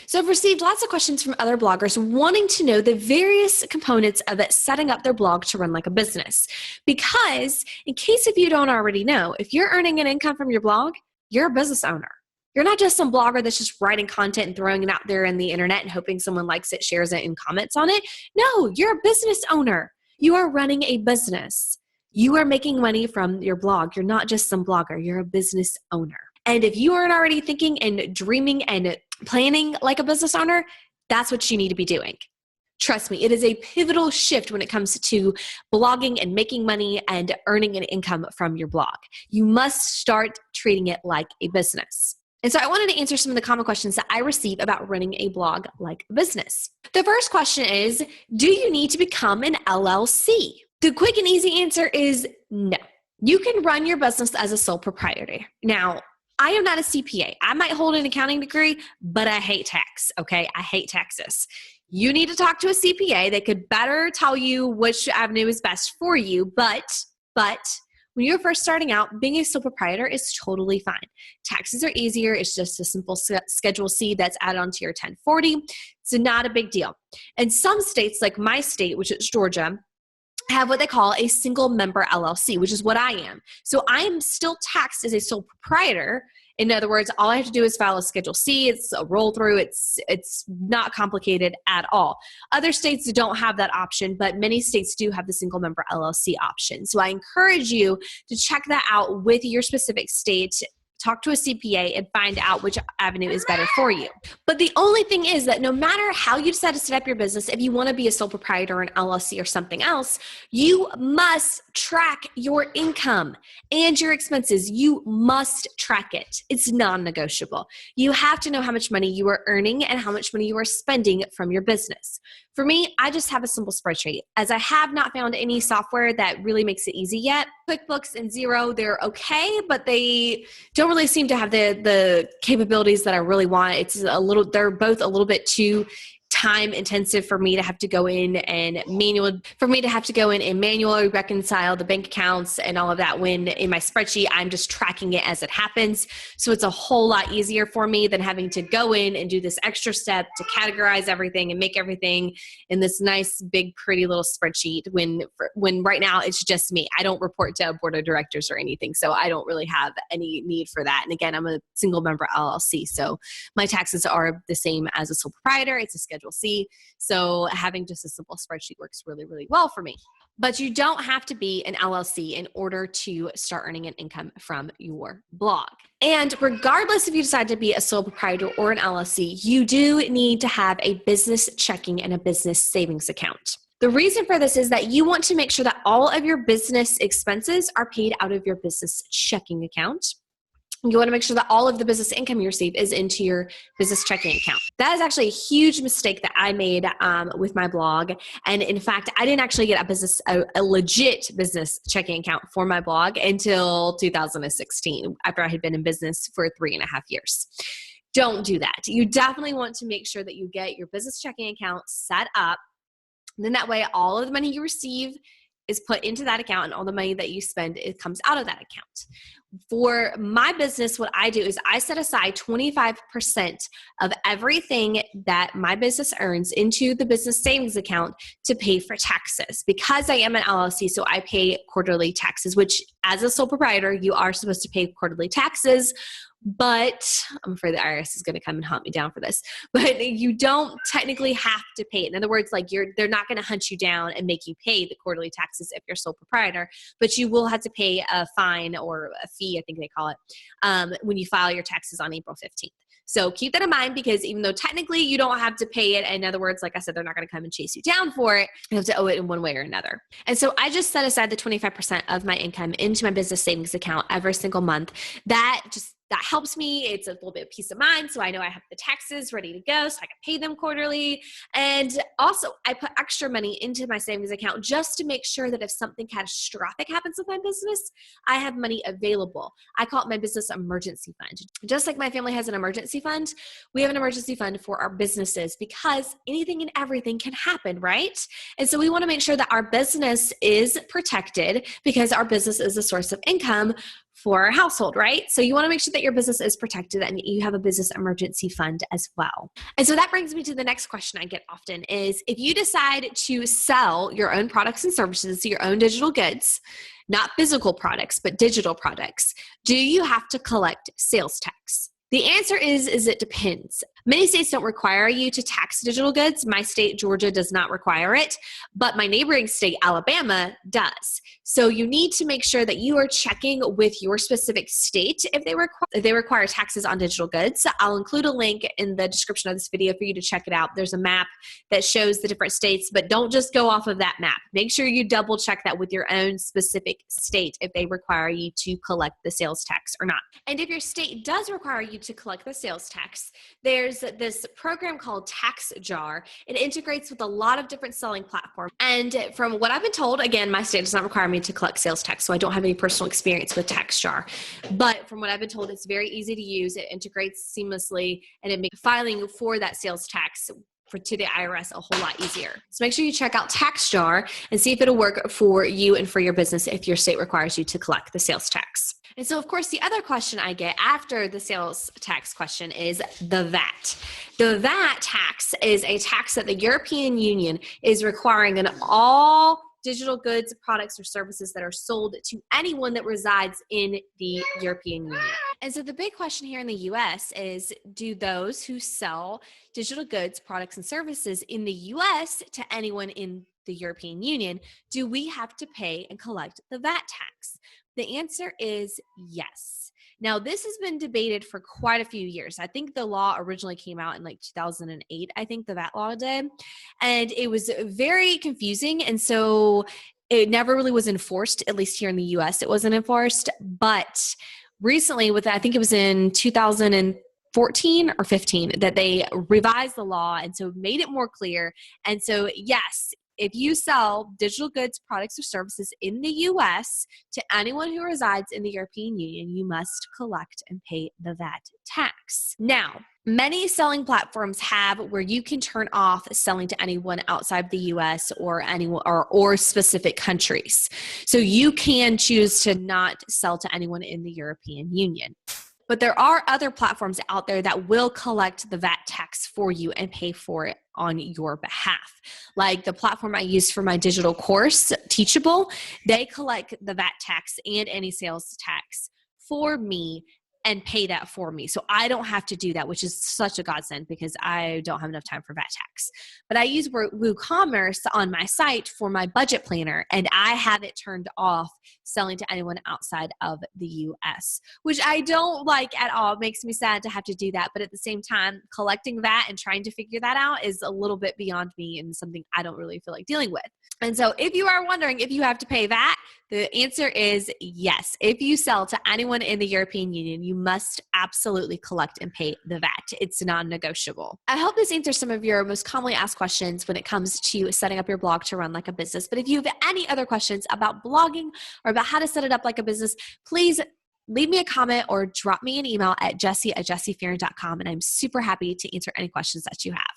So I've received lots of questions from other bloggers wanting to know the various components of it setting up their blog to run like a business. Because in case if you don't already know, if you're earning an income from your blog, you're a business owner. You're not just some blogger that's just writing content and throwing it out there in the internet and hoping someone likes it, shares it, and comments on it. No, you're a business owner. You are running a business. You are making money from your blog. You're not just some blogger. You're a business owner. And if you aren't already thinking and dreaming and planning like a business owner, that's what you need to be doing. Trust me, it is a pivotal shift when it comes to blogging and making money and earning an income from your blog. You must start treating it like a business. And so I wanted to answer some of the common questions that I receive about running a blog like a business. The first question is, do you need to become an LLC? The quick and easy answer is no. You can run your business as a sole proprietor. Now, I am not a CPA. I might hold an accounting degree, but I hate tax, okay? I hate taxes. You need to talk to a CPA. They could better tell you which avenue is best for you, but when you're first starting out, being a sole proprietor is totally fine. Taxes are easier. It's just a simple Schedule C that's added onto your 1040. It's not a big deal. And some states, like my state, which is Georgia, have what they call a single member LLC, which is what I am. So I am still taxed as a sole proprietor. In other words, all I have to do is file a Schedule C. It's a roll through. It's not complicated at all. Other states don't have that option, but many states do have the single member LLC option. So I encourage you to check that out with your specific state. Talk to a CPA and find out which avenue is better for you. But the only thing is that no matter how you decide to set up your business, if you want to be a sole proprietor or an LLC or something else, you must track your income and your expenses. You must track it. It's non-negotiable. You have to know how much money you are earning and how much money you are spending from your business. For me, I just have a simple spreadsheet, as I have not found any software that really makes it easy yet. QuickBooks and Xero, they're okay, but they don't really seem to have the capabilities that I really want. They're both a little bit too time intensive for me to have to go in and manually reconcile the bank accounts and all of that, when in my spreadsheet I'm just tracking it as it happens. So it's a whole lot easier for me than having to go in and do this extra step to categorize everything and make everything in this nice big pretty little spreadsheet when right now it's just me. I don't report to a board of directors or anything, so I don't really have any need for that. And again, I'm a single member LLC, so my taxes are the same as a sole proprietor. It's a Schedule C. So having just a simple spreadsheet works really, really well for me. But you don't have to be an LLC in order to start earning an income from your blog. And regardless if you decide to be a sole proprietor or an LLC, you do need to have a business checking and a business savings account. The reason for this is that you want to make sure that all of your business expenses are paid out of your business checking account. You want to make sure that all of the business income you receive is into your business checking account. That is actually a huge mistake that I made with my blog. And in fact, I didn't actually get a legit business checking account for my blog until 2016, after I had been in business for 3.5 years. Don't do that. You definitely want to make sure that you get your business checking account set up. And then that way, all of the money you receive is put into that account, and all the money that you spend, it comes out of that account. For my business, what I do is I set aside 25% of everything that my business earns into the business savings account to pay for taxes. Because I am an LLC, so I pay quarterly taxes, which as a sole proprietor, you are supposed to pay quarterly taxes. But I'm afraid the IRS is going to come and hunt me down for this. But you don't technically have to pay it. In other words, they're not going to hunt you down and make you pay the quarterly taxes if you're sole proprietor, but you will have to pay a fine or a fee, I think they call it, when you file your taxes on April 15th. So keep that in mind, because even though technically you don't have to pay it, in other words, like I said, they're not going to come and chase you down for it. You have to owe it in one way or another. And so I just set aside the 25% of my income into my business savings account every single month. That helps me. It's a little bit of peace of mind. So I know I have the taxes ready to go, so I can pay them quarterly. And also I put extra money into my savings account just to make sure that if something catastrophic happens with my business, I have money available. I call it my business emergency fund. Just like my family has an emergency fund, we have an emergency fund for our businesses, because anything and everything can happen, right? And so we want to make sure that our business is protected, because our business is a source of income for a household, right? So you want to make sure that your business is protected and you have a business emergency fund as well. And so that brings me to the next question I get often is, if you decide to sell your own products and services, your own digital goods, not physical products, but digital products, do you have to collect sales tax? The answer is it depends. Many states don't require you to tax digital goods. My state, Georgia, does not require it, but my neighboring state, Alabama, does. So you need to make sure that you are checking with your specific state if they require taxes on digital goods. I'll include a link in the description of this video for you to check it out. There's a map that shows the different states, but don't just go off of that map. Make sure you double check that with your own specific state if they require you to collect the sales tax or not. And if your state does require you to collect the sales tax, there's this program called TaxJar. It integrates with a lot of different selling platforms. And from what I've been told, again, my state does not require me to collect sales tax, so I don't have any personal experience with TaxJar. But from what I've been told, it's very easy to use. It integrates seamlessly, and it makes filing for that sales tax to the IRS a whole lot easier. So make sure you check out TaxJar and see if it'll work for you and for your business if your state requires you to collect the sales tax. And so, of course, the other question I get after the sales tax question is the VAT. The VAT tax is a tax that the European Union is requiring on all digital goods, products, or services that are sold to anyone that resides in the European Union. And so the big question here in the US is, do those who sell digital goods, products, and services in the US to anyone in the European Union, do we have to pay and collect the VAT tax? The answer is yes. Now, this has been debated for quite a few years. I think the law originally came out in like 2008, I think the VAT law did. And it was very confusing. And so it never really was enforced, at least here in the US, it wasn't enforced. But recently, I think it was in 2014 or 15 that they revised the law and so made it more clear. And so, yes, if you sell digital goods, products, or services in the U.S. to anyone who resides in the European Union, you must collect and pay the VAT tax. Now, many selling platforms have where you can turn off selling to anyone outside the U.S. or anyone or specific countries. So you can choose to not sell to anyone in the European Union. But there are other platforms out there that will collect the VAT tax for you and pay for it on your behalf. Like the platform I use for my digital course, Teachable, they collect the VAT tax and any sales tax for me and pay that for me. So I don't have to do that, which is such a godsend because I don't have enough time for VAT tax. But I use WooCommerce on my site for my budget planner, and I have it turned off selling to anyone outside of the US, which I don't like at all. It makes me sad to have to do that. But at the same time, collecting VAT and trying to figure that out is a little bit beyond me and something I don't really feel like dealing with. And so if you are wondering if you have to pay VAT, the answer is yes. If you sell to anyone in the European Union, you must absolutely collect and pay the VAT. It's non-negotiable. I hope this answers some of your most commonly asked questions when it comes to setting up your blog to run like a business. But if you have any other questions about blogging or about how to set it up like a business, please leave me a comment or drop me an email at Jessi@jessifearon.com, and I'm super happy to answer any questions that you have.